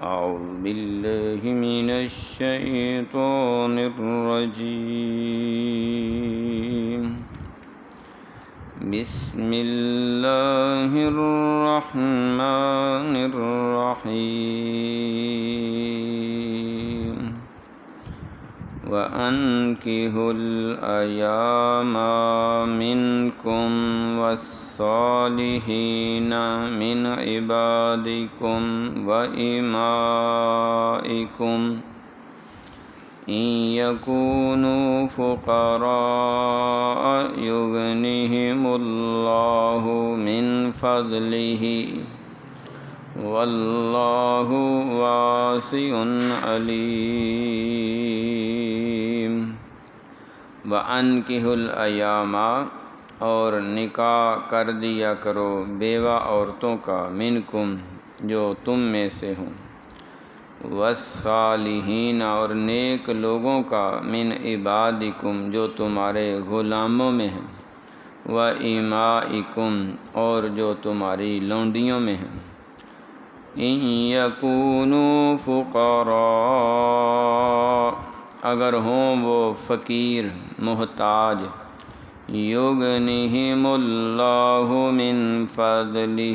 أعوذ بالله من الشيطان الرجيم. بسم الله الرحمن الرحيم. وأنكحوا الأيام منكم والصالحين من عبادكم وإمائكم إن يكونوا فقراء يغنهم الله من فضله واللہ واسع علیم. وَأَنْكِحُوا الْأَيَامَ، اور نکاح کر دیا کرو بیوہ عورتوں کا، منکم جو تم میں سے ہوں، والصالحین اور نیک لوگوں کا، من عبادکم جو تمہارے غلاموں میں ہیں، وَإِمَائِكُمْ اور جو تمہاری لونڈیوں میں ہیں، ان یکونوا فقراء اگر ہوں وہ فقیر محتاج، یغنیہم اللہ من فضلہ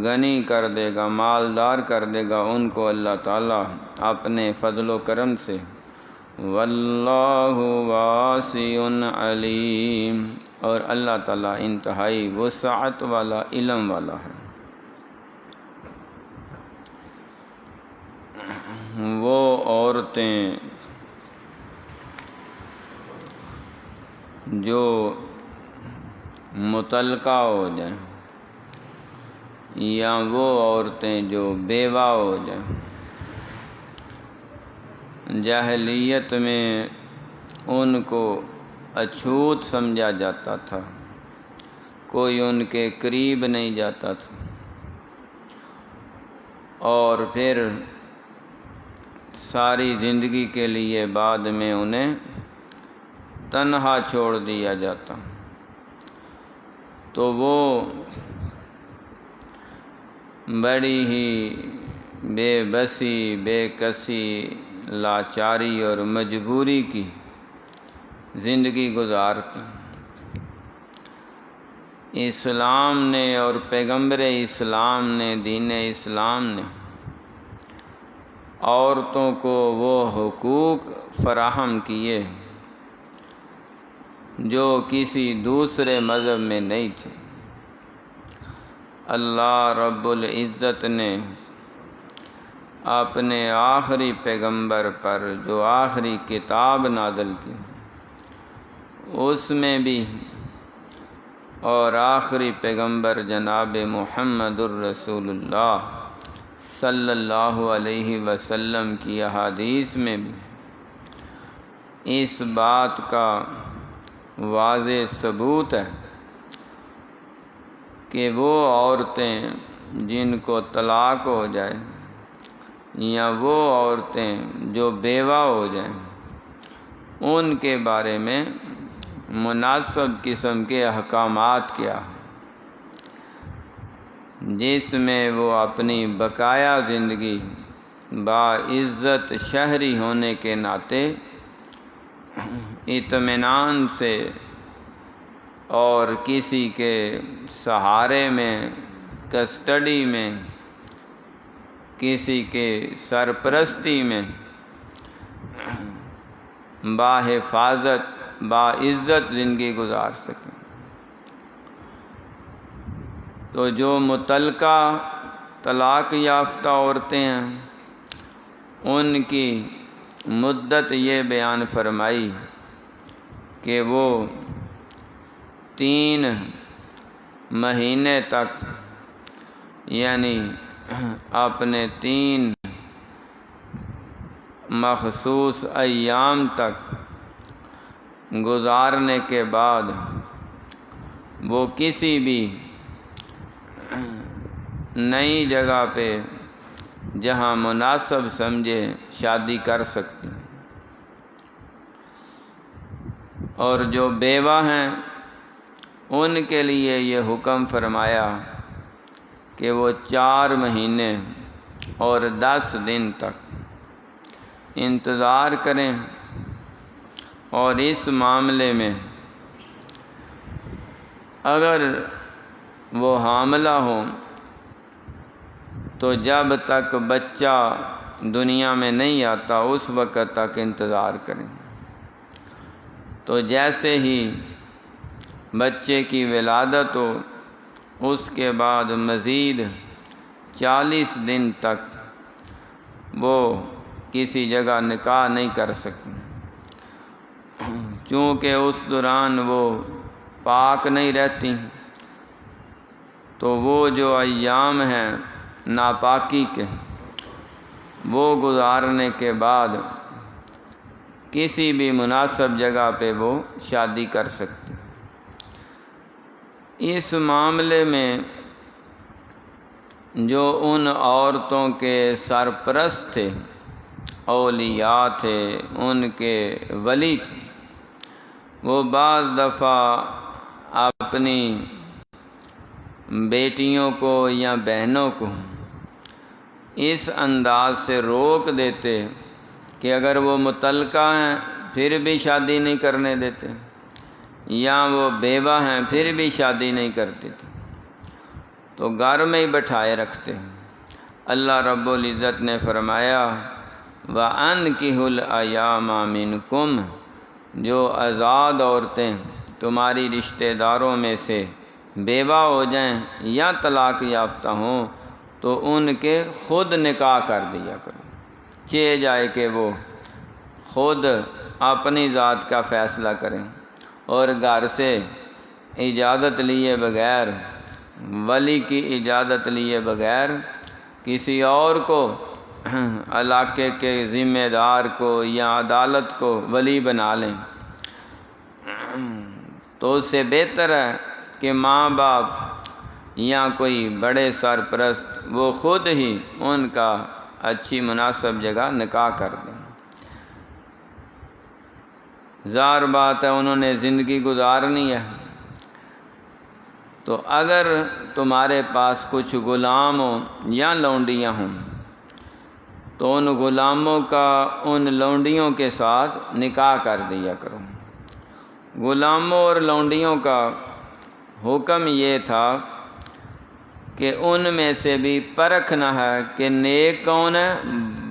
غنی کر دے گا، مالدار کر دے گا ان کو اللہ تعالیٰ اپنے فضل و کرم سے، واللہ واسع علیم اور اللہ تعالیٰ انتہائی وسعت والا، علم والا ہے. وہ عورتیں جو مطلقہ ہو جائیں یا وہ عورتیں جو بیوہ ہو جائیں، جاہلیت میں ان کو اچھوت سمجھا جاتا تھا، کوئی ان کے قریب نہیں جاتا تھا، اور پھر ساری زندگی کے لیے بعد میں انہیں تنہا چھوڑ دیا جاتا. تو وہ بڑی ہی بے بسی، بے کسی، لاچاری اور مجبوری کی زندگی گزارتی. اسلام نے اور پیغمبر اسلام نے، دین اسلام نے عورتوں کو وہ حقوق فراہم کیے جو کسی دوسرے مذہب میں نہیں تھے. اللہ رب العزت نے اپنے آخری پیغمبر پر جو آخری کتاب نازل کی اس میں بھی، اور آخری پیغمبر جناب محمد الرسول اللہ صلی اللہ علیہ وسلم کی احادیث میں بھی اس بات کا واضح ثبوت ہے کہ وہ عورتیں جن کو طلاق ہو جائے یا وہ عورتیں جو بیوہ ہو جائیں، ان کے بارے میں مناسب قسم کے احکامات کیا، جس میں وہ اپنی بقایا زندگی باعزت شہری ہونے کے ناطے اطمینان سے اور کسی کے سہارے میں، کسٹڈی میں، کسی کے سرپرستی میں باحفاظت، باعزت زندگی گزار سکیں. تو جو متعلقہ طلاق یافتہ عورتیں ہیں ان کی مدت یہ بیان فرمائی کہ وہ 3 مہینے تک، یعنی اپنے 3 مخصوص ایام تک گزارنے کے بعد وہ کسی بھی نئی جگہ پہ جہاں مناسب سمجھے شادی کر سکتے ہیں. اور جو بیوہ ہیں ان کے لیے یہ حکم فرمایا کہ وہ 4 مہینے اور 10 دن تک انتظار کریں، اور اس معاملے میں اگر وہ حاملہ ہوں تو جب تک بچہ دنیا میں نہیں آتا اس وقت تک انتظار کریں۔ تو جیسے ہی بچے کی ولادت ہو اس کے بعد مزید 40 دن تک وہ کسی جگہ نکاح نہیں کر سکتے، چونکہ اس دوران وہ پاک نہیں رہتی، تو وہ جو ایام ہیں ناپاکی کے وہ گزارنے کے بعد کسی بھی مناسب جگہ پہ وہ شادی کر سکتے۔ اس معاملے میں جو ان عورتوں کے سرپرست تھے، اولیاء تھے، ان کے ولی تھے، وہ بعض دفعہ اپنی بیٹیوں کو یا بہنوں کو اس انداز سے روک دیتے کہ اگر وہ مطلقہ ہیں پھر بھی شادی نہیں کرنے دیتے، یا وہ بیوہ ہیں پھر بھی شادی نہیں کرتی تھی، تو گھر میں ہی بٹھائے رکھتے ہیں۔ اللہ رب العزت نے فرمایا وَأَنْكِحُوا الْأَيَامَ مِنْكُمْ، جو آزاد عورتیں تمہاری رشتہ داروں میں سے بیوہ ہو جائیں یا طلاق یافتہ ہوں تو ان کے خود نکاح کر دیا کرو، چاہے جائے کہ وہ خود اپنی ذات کا فیصلہ کریں اور گھر سے اجازت لیے بغیر، ولی کی اجازت لیے بغیر کسی اور کو، علاقے کے ذمہ دار کو یا عدالت کو ولی بنا لیں، تو اس سے بہتر ہے کہ ماں باپ یا کوئی بڑے سرپرست وہ خود ہی ان کا اچھی مناسب جگہ نکاح کر دیں۔ ظاہر بات ہے انہوں نے زندگی گزارنی ہے، تو اگر تمہارے پاس کچھ غلام ہوں یا لونڈیاں ہوں تو ان غلاموں کا ان لونڈیوں کے ساتھ نکاح کر دیا کرو۔ غلاموں اور لونڈیوں کا حکم یہ تھا کہ ان میں سے بھی پرکھنا ہے کہ نیک کون ہے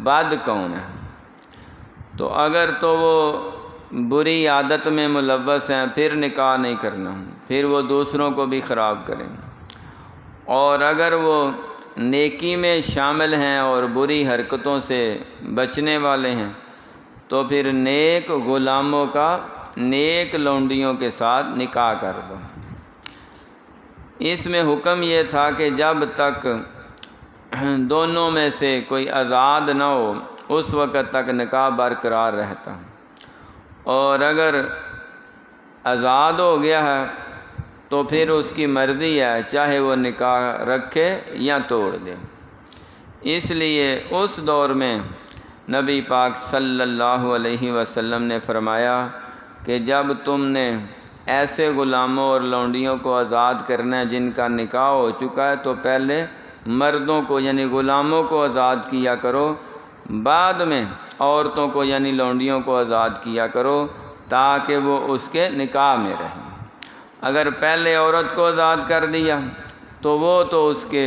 بد کون ہے، تو اگر تو وہ بری عادت میں ملوث ہیں پھر نکاح نہیں کرنا، پھر وہ دوسروں کو بھی خراب کریں، اور اگر وہ نیکی میں شامل ہیں اور بری حرکتوں سے بچنے والے ہیں تو پھر نیک غلاموں کا نیک لونڈیوں کے ساتھ نکاح کر دو۔ اس میں حکم یہ تھا کہ جب تک دونوں میں سے کوئی آزاد نہ ہو اس وقت تک نکاح برقرار رہتا، اور اگر آزاد ہو گیا ہے تو پھر اس کی مرضی ہے، چاہے وہ نکاح رکھے یا توڑ دے۔ اس لیے اس دور میں نبی پاک صلی اللہ علیہ وسلم نے فرمایا کہ جب تم نے ایسے غلاموں اور لونڈیوں کو آزاد کرنا ہے جن کا نکاح ہو چکا ہے تو پہلے مردوں کو یعنی غلاموں کو آزاد کیا کرو، بعد میں عورتوں کو یعنی لونڈیوں کو آزاد کیا کرو تاکہ وہ اس کے نکاح میں رہیں۔ اگر پہلے عورت کو آزاد کر دیا تو وہ تو اس کے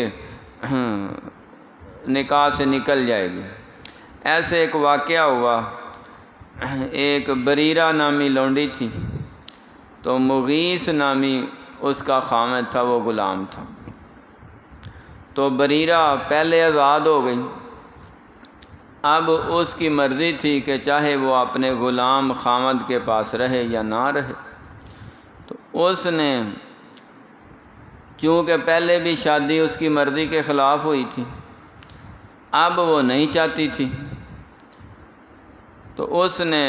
نکاح سے نکل جائے گی۔ ایسے ایک واقعہ ہوا، ایک بریرہ نامی لونڈی تھی، تو مغیث نامی اس کا خامد تھا، وہ غلام تھا، تو بریرہ پہلے آزاد ہو گئی۔ اب اس کی مرضی تھی کہ چاہے وہ اپنے غلام خامد کے پاس رہے یا نہ رہے، تو اس نے چونکہ پہلے بھی شادی اس کی مرضی کے خلاف ہوئی تھی، اب وہ نہیں چاہتی تھی، تو اس نے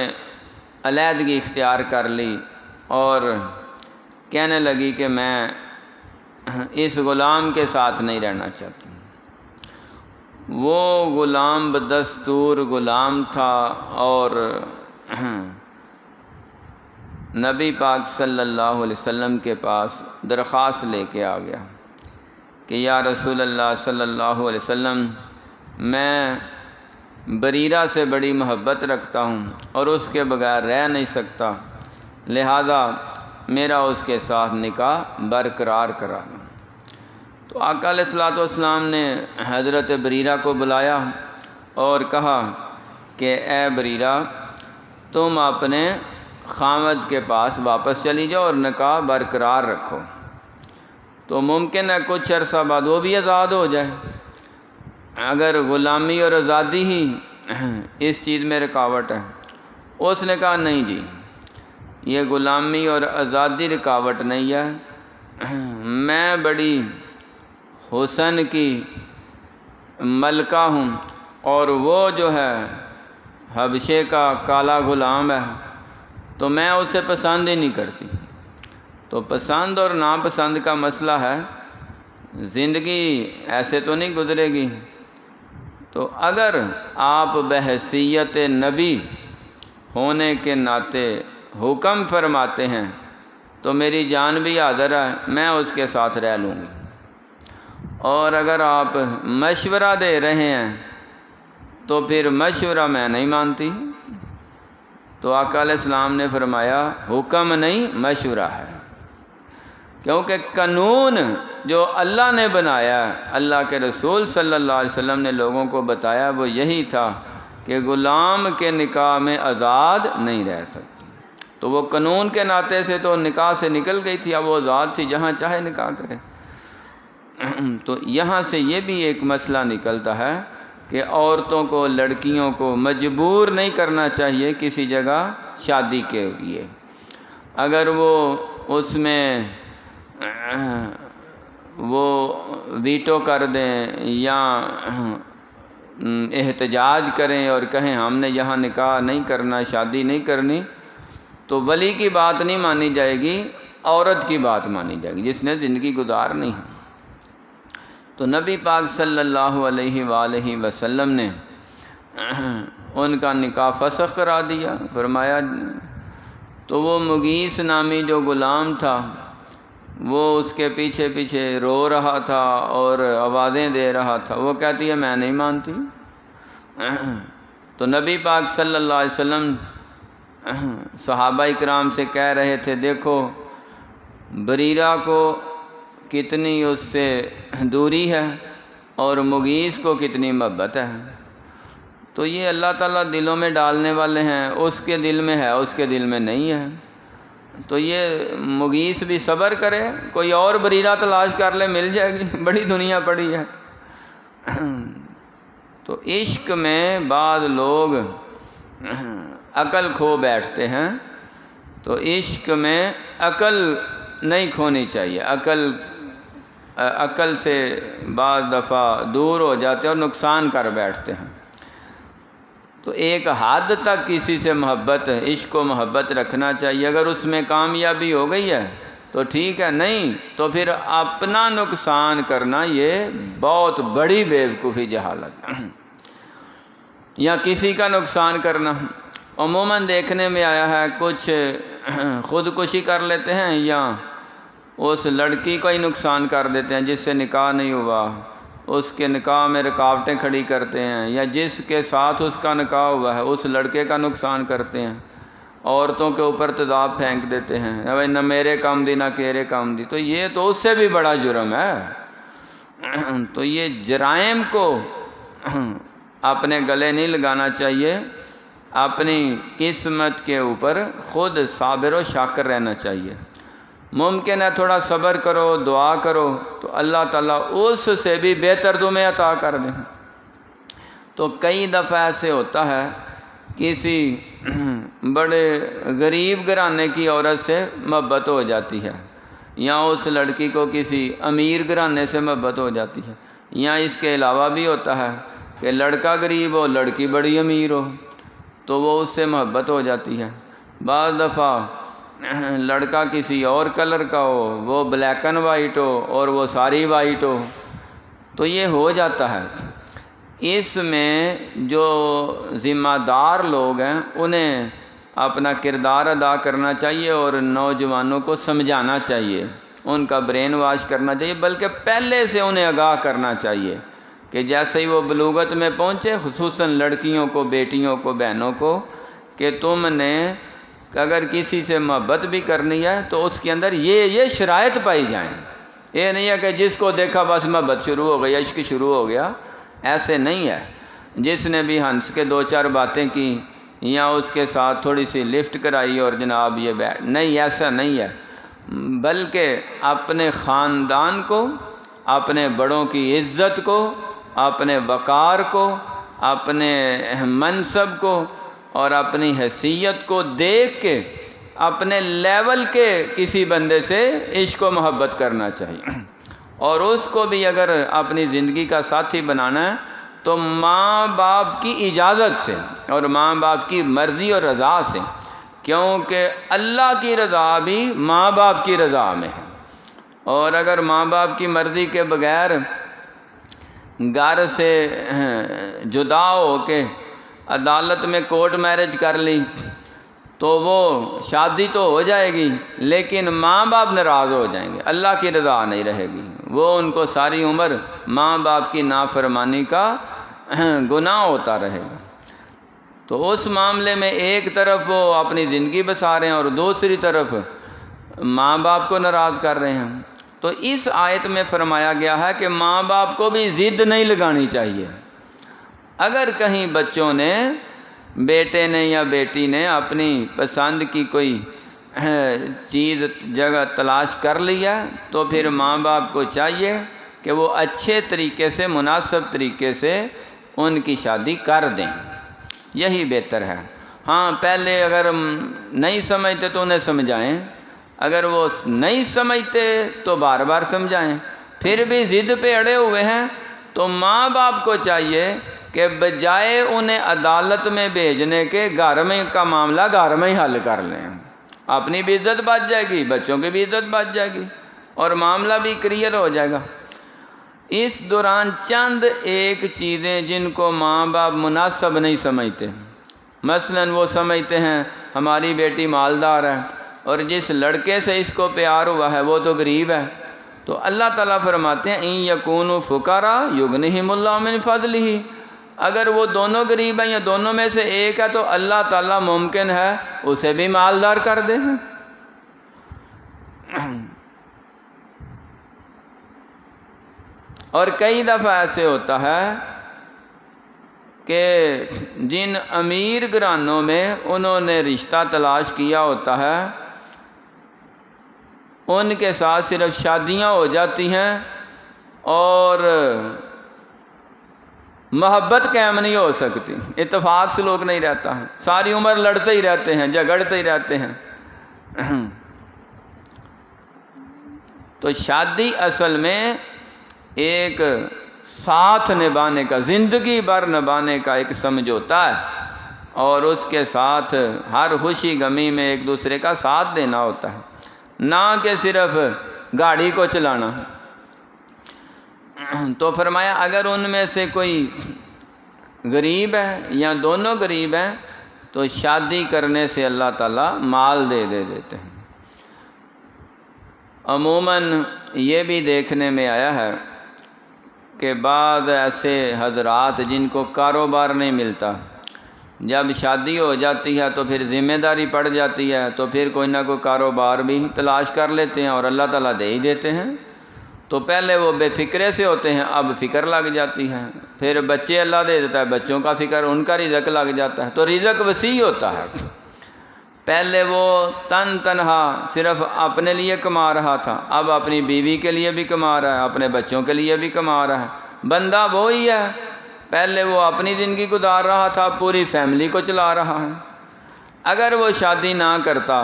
علیحدگی اختیار کر لی اور کہنے لگی کہ میں اس غلام کے ساتھ نہیں رہنا چاہتی۔ وہ غلام بدستور غلام تھا اور نبی پاک صلی اللہ علیہ وسلم کے پاس درخواست لے کے آ گیا کہ یا رسول اللہ صلی اللہ علیہ وسلم، میں بریرہ سے بڑی محبت رکھتا ہوں اور اس کے بغیر رہ نہیں سکتا، لہذا میرا اس کے ساتھ نکاح برقرار کرا۔ تو آقا علیہ الصلوۃ والسلام نے حضرت بریرہ کو بلایا اور کہا کہ اے بریرہ، تم اپنے خامد کے پاس واپس چلی جاؤ اور نکاح برقرار رکھو۔ تو ممکن ہے کچھ عرصہ بعد وہ بھی آزاد ہو جائے، اگر غلامی اور آزادی ہی اس چیز میں رکاوٹ ہے۔ اس نے کہا نہیں جی، یہ غلامی اور آزادی رکاوٹ نہیں ہے، میں بڑی حسن کی ملکہ ہوں اور وہ جو ہے حبشے کا کالا غلام ہے، تو میں اسے پسند ہی نہیں کرتی۔ تو پسند اور ناپسند کا مسئلہ ہے، زندگی ایسے تو نہیں گزرے گی۔ تو اگر آپ بحیثیت نبی ہونے کے ناطے حکم فرماتے ہیں تو میری جان بھی حاضر ہے، میں اس کے ساتھ رہ لوں گی۔ اور اگر آپ مشورہ دے رہے ہیں تو پھر مشورہ میں نہیں مانتی۔ تو آقا علیہ السلام نے فرمایا حکم نہیں، مشورہ ہے، کیونکہ قانون جو اللہ نے بنایا، اللہ کے رسول صلی اللہ علیہ وسلم نے لوگوں کو بتایا، وہ یہی تھا کہ غلام کے نکاح میں آزاد نہیں رہ سکتی۔ تو وہ قانون کے ناطے سے تو نکاح سے نکل گئی تھی، اب وہ آزاد تھی، جہاں چاہے نکاح کرے۔ تو یہاں سے یہ بھی ایک مسئلہ نکلتا ہے کہ عورتوں کو، لڑکیوں کو مجبور نہیں کرنا چاہیے کسی جگہ شادی کے لیے۔ اگر وہ اس میں وہ ویٹو کر دیں یا احتجاج کریں اور کہیں ہم نے یہاں نکاح نہیں کرنا، شادی نہیں کرنی، تو ولی کی بات نہیں مانی جائے گی، عورت کی بات مانی جائے گی جس نے زندگی گزارنی ہے۔ تو نبی پاک صلی اللہ علیہ وآلہ وسلم نے ان کا نکاح فسخ کرا دیا۔ فرمایا تو وہ مغیث نامی جو غلام تھا وہ اس کے پیچھے پیچھے رو رہا تھا اور آوازیں دے رہا تھا، وہ کہتی ہے میں نہیں مانتی۔ تو نبی پاک صلی اللہ علیہ وسلم صحابہ اکرام سے کہہ رہے تھے دیکھو بریرہ کو کتنی اس سے دوری ہے اور مغیث کو کتنی محبت ہے۔ تو یہ اللہ تعالیٰ دلوں میں ڈالنے والے ہیں، اس کے دل میں ہے، اس کے دل میں نہیں ہے۔ تو یہ مغیث بھی صبر کرے، کوئی اور بریرہ تلاش کر لے، مل جائے گی، بڑی دنیا پڑی ہے۔ تو عشق میں بعض لوگ عقل کھو بیٹھتے ہیں، تو عشق میں عقل نہیں کھونی چاہیے، عقل سے بعض دفعہ دور ہو جاتے ہیں اور نقصان کر بیٹھتے ہیں۔ تو ایک حد تک کسی سے محبت، عشق و محبت رکھنا چاہیے، اگر اس میں کامیابی ہو گئی ہے تو ٹھیک ہے، نہیں تو پھر اپنا نقصان کرنا یہ بہت بڑی بیوقوفی، جہالت یا کسی کا نقصان کرنا۔ عموماً دیکھنے میں آیا ہے کچھ خودکشی کر لیتے ہیں یا اس لڑکی کو ہی نقصان کر دیتے ہیں جس سے نکاح نہیں ہوا، اس کے نکاح میں رکاوٹیں کھڑی کرتے ہیں، یا جس کے ساتھ اس کا نکاح ہوا ہے اس لڑکے کا نقصان کرتے ہیں، عورتوں کے اوپر تیزاب پھینک دیتے ہیں، بھائی نہ میرے کام دی نہ تیرے کام دی۔ تو یہ تو اس سے بھی بڑا جرم ہے۔ تو یہ جرائم کو اپنے گلے نہیں لگانا چاہیے، اپنی قسمت کے اوپر خود صابر و شاکر رہنا چاہیے۔ ممکن ہے تھوڑا صبر کرو، دعا کرو تو اللہ تعالیٰ اس سے بھی بہتر تمہیں عطا کر دیں۔ تو کئی دفعہ ایسے ہوتا ہے کسی بڑے غریب گھرانے کی عورت سے محبت ہو جاتی ہے، یا اس لڑکی کو کسی امیر گھرانے سے محبت ہو جاتی ہے، یا اس کے علاوہ بھی ہوتا ہے کہ لڑکا غریب ہو، لڑکی بڑی امیر ہو، تو وہ اس سے محبت ہو جاتی ہے۔ بعض دفعہ لڑکا کسی اور کلر کا ہو، وہ بلیک اینڈ وائٹ ہو اور وہ ساری وائٹ ہو، تو یہ ہو جاتا ہے۔ اس میں جو ذمہ دار لوگ ہیں انہیں اپنا کردار ادا کرنا چاہیے اور نوجوانوں کو سمجھانا چاہیے، ان کا برین واش کرنا چاہیے، بلکہ پہلے سے انہیں آگاہ کرنا چاہیے کہ جیسے ہی وہ بلوغت میں پہنچے، خصوصاً لڑکیوں کو، بیٹیوں کو، بہنوں کو، کہ تم نے اگر کسی سے محبت بھی کرنی ہے تو اس کے اندر یہ شرائط پائی جائیں۔ یہ نہیں ہے کہ جس کو دیکھا بس محبت شروع ہو گئی، عشق شروع ہو گیا، ایسے نہیں ہے۔ جس نے بھی ہنس کے 2-4 باتیں کی یا اس کے ساتھ تھوڑی سی لفٹ کرائی اور جناب یہ بیٹھ، نہیں، ایسا نہیں ہے، بلکہ اپنے خاندان کو، اپنے بڑوں کی عزت کو، اپنے وقار کو، اپنے منصب کو اور اپنی حیثیت کو دیکھ کے اپنے لیول کے کسی بندے سے عشق و محبت کرنا چاہیے، اور اس کو بھی اگر اپنی زندگی کا ساتھی بنانا ہے تو ماں باپ کی اجازت سے اور ماں باپ کی مرضی اور رضا سے، کیونکہ اللہ کی رضا بھی ماں باپ کی رضا میں ہے، اور اگر ماں باپ کی مرضی کے بغیر گھر سے جدا ہو کے عدالت میں کورٹ میرج کر لی تو وہ شادی تو ہو جائے گی لیکن ماں باپ ناراض ہو جائیں گے، اللہ کی رضا نہیں رہے گی، وہ ان کو ساری عمر ماں باپ کی نافرمانی کا گناہ ہوتا رہے گا۔ تو اس معاملے میں ایک طرف وہ اپنی زندگی بسا رہے ہیں اور دوسری طرف ماں باپ کو ناراض کر رہے ہیں۔ تو اس آیت میں فرمایا گیا ہے کہ ماں باپ کو بھی ضد نہیں لگانی چاہیے۔ اگر کہیں بچوں نے، بیٹے نے یا بیٹی نے اپنی پسند کی کوئی چیز جگہ تلاش کر لیا تو پھر ماں باپ کو چاہیے کہ وہ اچھے طریقے سے، مناسب طریقے سے ان کی شادی کر دیں، یہی بہتر ہے۔ ہاں، پہلے اگر نہیں سمجھتے تو انہیں سمجھائیں، اگر وہ نہیں سمجھتے تو بار بار سمجھائیں، پھر بھی ضد پہ اڑے ہوئے ہیں تو ماں باپ کو چاہیے کہ بجائے انہیں عدالت میں بھیجنے کے گھر میں کا معاملہ گھر میں ہی حل کر لیں، اپنی بھی عزت بچ جائے گی، بچوں کی بھی عزت بچ جائے گی اور معاملہ بھی کلیئر ہو جائے گا۔ اس دوران چند ایک چیزیں جن کو ماں باپ مناسب نہیں سمجھتے، مثلاً وہ سمجھتے ہیں ہماری بیٹی مالدار ہے اور جس لڑکے سے اس کو پیار ہوا ہے وہ تو غریب ہے، تو اللہ تعالیٰ فرماتے ہیں ان یکونوا فقراء یغنہم اللہ من فضلہ، اگر وہ دونوں غریب ہیں یا دونوں میں سے ایک ہے تو اللہ تعالیٰ ممکن ہے اسے بھی مالدار کر دے۔ اور کئی دفعہ ایسے ہوتا ہے کہ جن امیر گھرانوں میں انہوں نے رشتہ تلاش کیا ہوتا ہے ان کے ساتھ صرف شادیاں ہو جاتی ہیں اور محبت قائم نہیں ہو سکتی، اتفاق سلوک نہیں رہتا ہے، ساری عمر لڑتے ہی رہتے ہیں، جھگڑتے ہی رہتے ہیں۔ تو شادی اصل میں ایک ساتھ نبھانے کا، زندگی بھر نبھانے کا ایک سمجھوتا ہے، اور اس کے ساتھ ہر خوشی غمی میں ایک دوسرے کا ساتھ دینا ہوتا ہے، نہ کہ صرف گاڑی کو چلانا۔ تو فرمایا اگر ان میں سے کوئی غریب ہے یا دونوں غریب ہیں تو شادی کرنے سے اللہ تعالیٰ مال دے دیتے ہیں۔ عموماً یہ بھی دیکھنے میں آیا ہے کہ بعض ایسے حضرات جن کو کاروبار نہیں ملتا، جب شادی ہو جاتی ہے تو پھر ذمہ داری پڑ جاتی ہے تو پھر کوئی نہ کوئی کاروبار بھی تلاش کر لیتے ہیں اور اللہ تعالیٰ دے ہی دیتے ہیں۔ تو پہلے وہ بے فکرے سے ہوتے ہیں، اب فکر لگ جاتی ہے، پھر بچے اللہ دے دیتا ہے، بچوں کا فکر، ان کا رزق لگ جاتا ہے، تو رزق وسیع ہوتا ہے۔ پہلے وہ تنہا صرف اپنے لیے کما رہا تھا، اب اپنی بیوی کے لیے بھی کما رہا ہے، اپنے بچوں کے لیے بھی کما رہا ہے۔ بندہ وہی ہے، پہلے وہ اپنی زندگی گزار رہا تھا، پوری فیملی کو چلا رہا ہے۔ اگر وہ شادی نہ کرتا،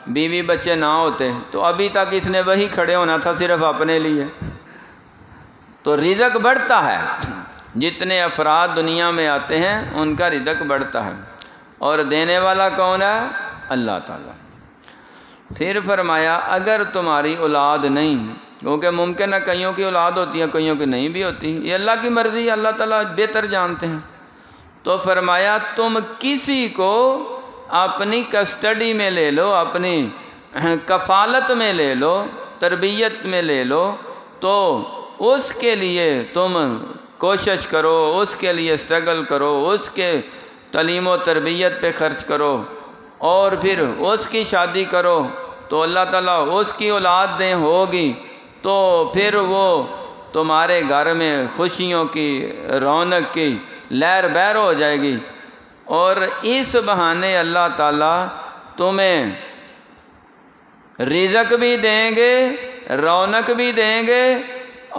بیوی بچے نہ ہوتے تو ابھی تک اس نے وہی کھڑے ہونا تھا صرف اپنے لیے۔ تو رزق بڑھتا ہے، جتنے افراد دنیا میں آتے ہیں ان کا رزق بڑھتا ہے، اور دینے والا کون ہے؟ اللہ تعالیٰ۔ پھر فرمایا اگر تمہاری اولاد نہیں، کیونکہ ممکن ہے کئیوں کی اولاد ہوتی ہے کئیوں کی نہیں بھی ہوتی، یہ اللہ کی مرضی ہے، اللہ تعالیٰ بہتر جانتے ہیں۔ تو فرمایا تم کسی کو اپنی کسٹڈی میں لے لو، اپنی کفالت میں لے لو، تربیت میں لے لو، تو اس کے لیے تم کوشش کرو، اس کے لیے سٹرگل کرو، اس کے تعلیم و تربیت پہ خرچ کرو، اور پھر اس کی شادی کرو تو اللہ تعالیٰ اس کی اولاد دیں ہوگی، تو پھر وہ تمہارے گھر میں خوشیوں کی، رونق کی لہر بہر ہو جائے گی، اور اس بہانے اللہ تعالیٰ تمہیں رزق بھی دیں گے، رونق بھی دیں گے،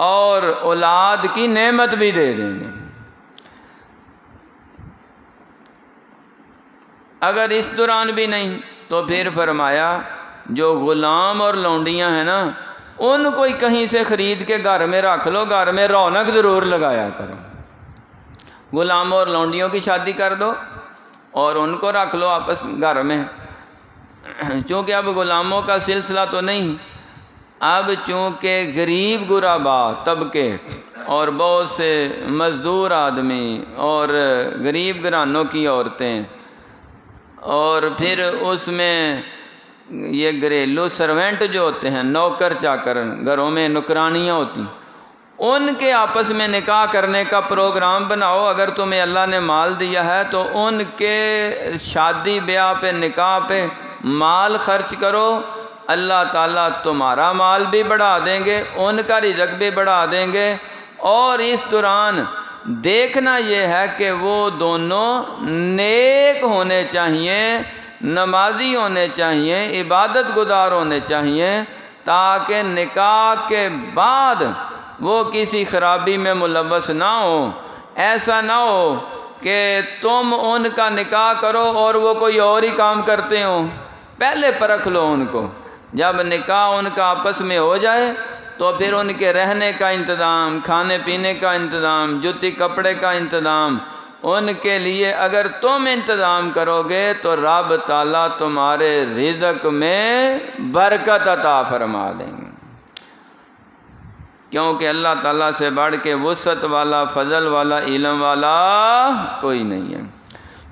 اور اولاد کی نعمت بھی دے دیں گے۔ اگر اس دوران بھی نہیں تو پھر فرمایا جو غلام اور لونڈیاں ہیں نا، ان کو کہیں سے خرید کے گھر میں رکھ لو، گھر میں رونق ضرور لگایا کرو۔ غلاموں اور لونڈیوں کی شادی کر دو اور ان کو رکھ لو آپس گھر میں، چونکہ اب غلاموں کا سلسلہ تو نہیں، اب چونکہ غریب غربا طبقے اور بہت سے مزدور آدمی اور غریب گھرانوں کی عورتیں، اور پھر اس میں یہ گھریلو سرونٹ جو ہوتے ہیں، نوکر چاکر، گھروں میں نوکرانیاں ہوتی ہیں، ان کے آپس میں نکاح کرنے کا پروگرام بناؤ۔ اگر تمہیں اللہ نے مال دیا ہے تو ان کے شادی بیاہ پہ، نکاح پہ مال خرچ کرو، اللہ تعالیٰ تمہارا مال بھی بڑھا دیں گے، ان کا رزق بھی بڑھا دیں گے، اور اس دوران دیکھنا یہ ہے کہ وہ دونوں نیک ہونے چاہیے، نمازی ہونے چاہیے، عبادت گزار ہونے چاہیے، تاکہ نکاح کے بعد وہ کسی خرابی میں ملوث نہ ہو۔ ایسا نہ ہو کہ تم ان کا نکاح کرو اور وہ کوئی اور ہی کام کرتے ہوں، پہلے پرکھ لو ان کو۔ جب نکاح ان کا آپس میں ہو جائے تو پھر ان کے رہنے کا انتظام، کھانے پینے کا انتظام، جوتی کپڑے کا انتظام، ان کے لیے اگر تم انتظام کرو گے تو رب تعالیٰ تمہارے رزق میں برکت عطا فرما دیں گے، کیونکہ اللہ تعالیٰ سے بڑھ کے وسعت والا، فضل والا، علم والا کوئی نہیں ہے۔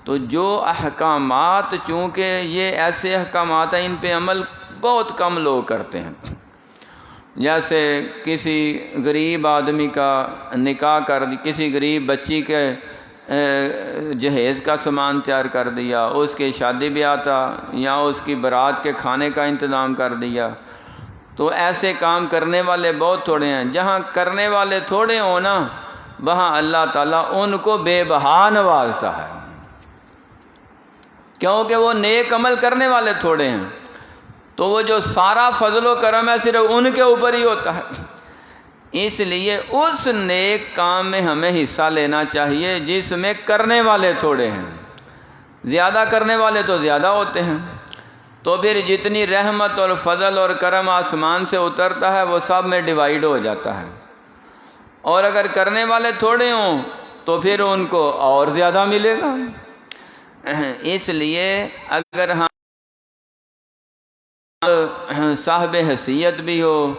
تو جو احکامات، چونکہ یہ ایسے احکامات ہیں ان پہ عمل بہت کم لوگ کرتے ہیں، جیسے کسی غریب آدمی کا نکاح کر دی، کسی غریب بچی کے جہیز کا سامان تیار کر دیا، اس کی شادی بیاہ تھا یا اس کی برات کے کھانے کا انتظام کر دیا، تو ایسے کام کرنے والے بہت تھوڑے ہیں۔ جہاں کرنے والے تھوڑے ہوں نا، وہاں اللہ تعالیٰ ان کو بے بہا نوازتا ہے، کیونکہ وہ نیک عمل کرنے والے تھوڑے ہیں، تو وہ جو سارا فضل و کرم ہے صرف ان کے اوپر ہی ہوتا ہے۔ اس لیے اس نیک کام میں ہمیں حصہ لینا چاہیے جس میں کرنے والے تھوڑے ہیں، زیادہ کرنے والے تو زیادہ ہوتے ہیں، تو پھر جتنی رحمت اور فضل اور کرم آسمان سے اترتا ہے وہ سب میں ڈیوائیڈ ہو جاتا ہے، اور اگر کرنے والے تھوڑے ہوں تو پھر ان کو اور زیادہ ملے گا۔ اس لیے اگر ہم صاحب حیثیت بھی ہو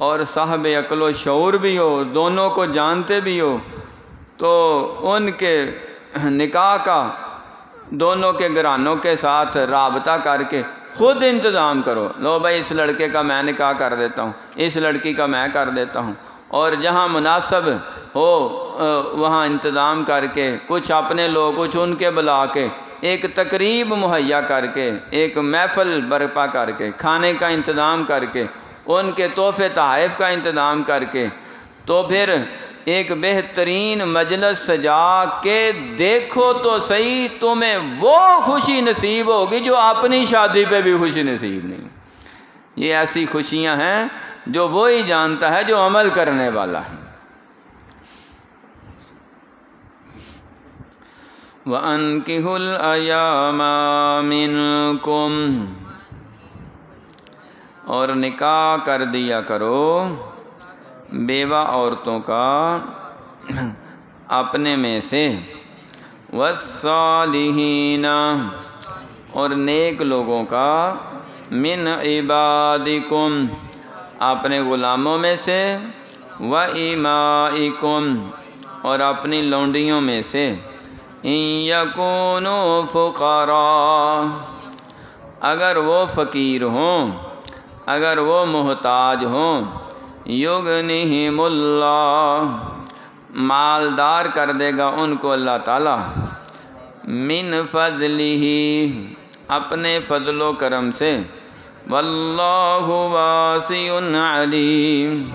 اور صاحب عقل و شعور بھی ہو، دونوں کو جانتے بھی ہو، تو ان کے نکاح کا دونوں کے گھرانوں کے ساتھ رابطہ کر کے خود انتظام کرو، لو بھائی اس لڑکے کا میں نکاح کر دیتا ہوں، اس لڑکی کا میں کر دیتا ہوں، اور جہاں مناسب ہو وہاں انتظام کر کے کچھ اپنے لوگ، کچھ ان کے بلا کے ایک تقریب مہیا کر کے، ایک محفل برپا کر کے، کھانے کا انتظام کر کے، ان کے تحفے تحائف کا انتظام کر کے، تو پھر ایک بہترین مجلس سجا کے دیکھو تو صحیح، تمہیں وہ خوشی نصیب ہوگی جو اپنی شادی پہ بھی خوشی نصیب نہیں۔ یہ ایسی خوشیاں ہیں جو وہی جانتا ہے جو عمل کرنے والا ہے۔ وَأَنكِحُوا الْأَيَامَ مِنكُمْ، اور نکاح کر دیا کرو بیوہ عورتوں کا اپنے میں سے، وَالصَّالِحِينَ، اور نیک لوگوں کا، مِنْ عِبَادِكُمْ، اپنے غلاموں میں سے، وَإِمَائِكُمْ، اور اپنی لونڈیوں میں سے، ان یکونوا فقراء، اگر وہ فقیر ہوں، اگر وہ محتاج ہوں، یغنہم اللہ، مالدار کر دے گا ان کو اللہ تعالیٰ، من فضلہ، اپنے فضل و کرم سے، واللہ واسع علیم،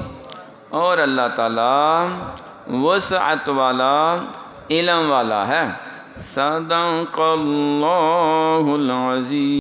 اور اللہ تعالیٰ وسعت والا، علم والا ہے۔ صدق اللہ العظیم۔